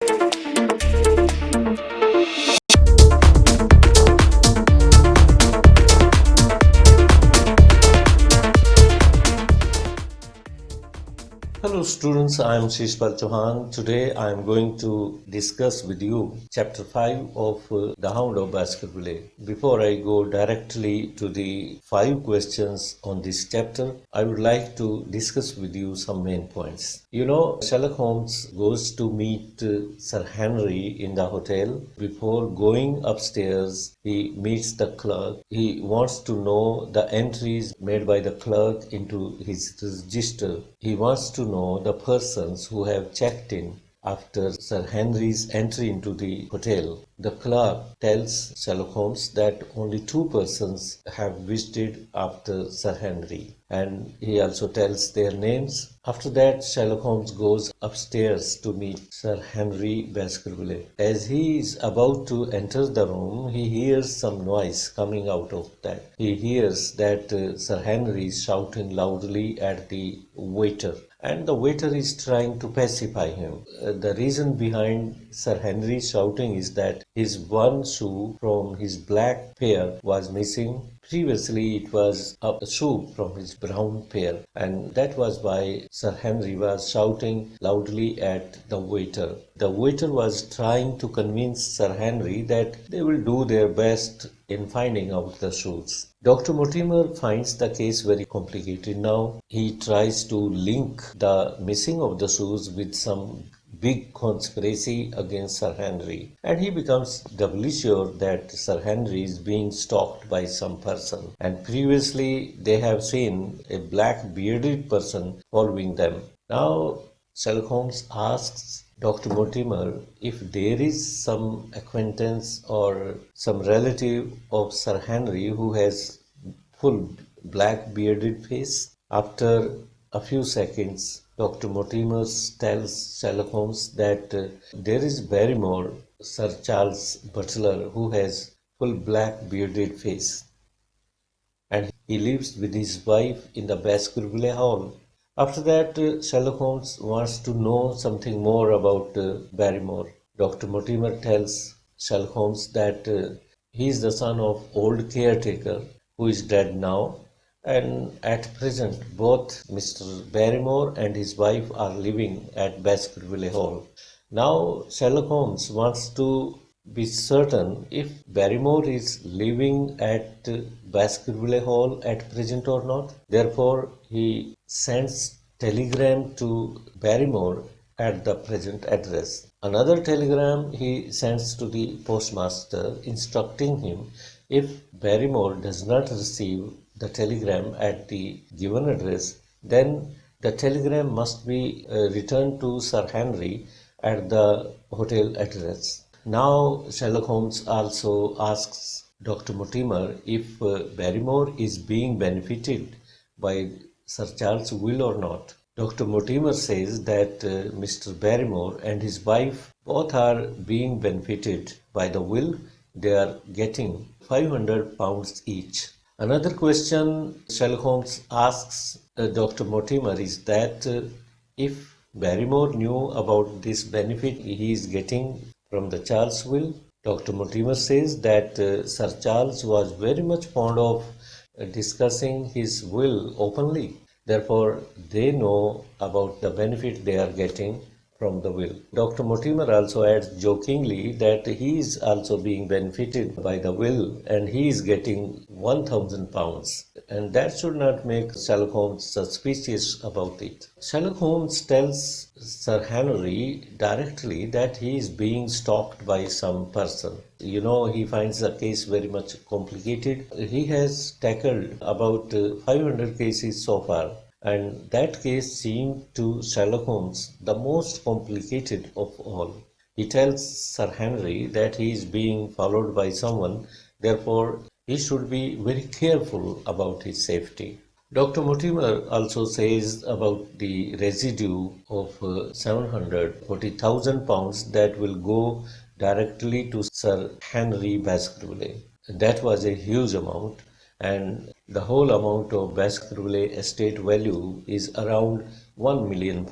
Hello students, I am Shish Chauhan. Today I am going to discuss with you chapter 5 of The Hound of Baskervilles. Before I go directly to the 5 questions on this chapter, I would like to discuss with you some main points. You know, Sherlock Holmes goes to meet Sir Henry in the hotel. Before going upstairs, he meets the clerk. He wants to know the entries made by the clerk into his register. He wants to know the persons who have checked in after Sir Henry's entry into the hotel. The clerk tells Sherlock Holmes that only 2 persons have visited after Sir Henry, and he also tells their names. After that, Sherlock Holmes goes upstairs to meet Sir Henry Baskerville. As he is about to enter the room, he hears some noise coming out of that. He hears that Sir Henry is shouting loudly at the waiter, and the waiter is trying to pacify him. The reason behind Sir Henry's shouting is that his one shoe from his black pair was missing. Previously, it was a shoe from his brown pair, and that was why Sir Henry was shouting loudly at the waiter. The waiter was trying to convince Sir Henry that they will do their best in finding out the shoes. Dr. Mortimer finds the case very complicated now. He tries to link the missing of the shoes with some big conspiracy against Sir Henry, and he becomes doubly sure that Sir Henry is being stalked by some person, and previously they have seen a black bearded person following them. Now Sherlock Holmes asks Dr. Mortimer if there is some acquaintance or some relative of Sir Henry who has full black bearded face. After a few seconds, Dr. Mortimer tells Sherlock Holmes that there is Barrymore, Sir Charles Butler, who has full black bearded face, and he lives with his wife in the Baskerville Hall. After that, Sherlock Holmes wants to know something more about Barrymore. Dr. Mortimer tells Sherlock Holmes that he is the son of old caretaker who is dead now, and at present both Mr. Barrymore and his wife are living at Baskerville Hall. Now Sherlock Holmes wants to be certain if Barrymore is living at Baskerville Hall at present or not. Therefore, he sends telegram to Barrymore at the present address. Another telegram he sends to the postmaster instructing him if Barrymore does not receive the telegram at the given address, then the telegram must be returned to Sir Henry at the hotel address. Now Sherlock Holmes also asks Dr. Mortimer if Barrymore is being benefited by Sir Charles' will or not. Dr. Mortimer says that Mr. Barrymore and his wife both are being benefited by the will. They are getting £500 each. Another question Sherlock Holmes asks Dr. Mortimer is that if Barrymore knew about this benefit he is getting from the Charles will. Dr. Mortimer says that Sir Charles was very much fond of discussing his will openly. Therefore, they know about the benefit they are getting from the will. Dr. Mortimer also adds jokingly that he is also being benefited by the will and he is getting £1,000, and that should not make Sherlock Holmes suspicious about it. Sherlock Holmes tells Sir Henry directly that he is being stalked by some person. You know, he finds the case very much complicated. He has tackled about 500 cases so far, and that case seemed to Sherlock Holmes the most complicated of all. He tells Sir Henry that he is being followed by someone, therefore he should be very careful about his safety. Dr. Mortimer also says about the residue of £740,000 that will go directly to Sir Henry Baskerville. That was a huge amount, and the whole amount of Baskerville estate value is around £1 million.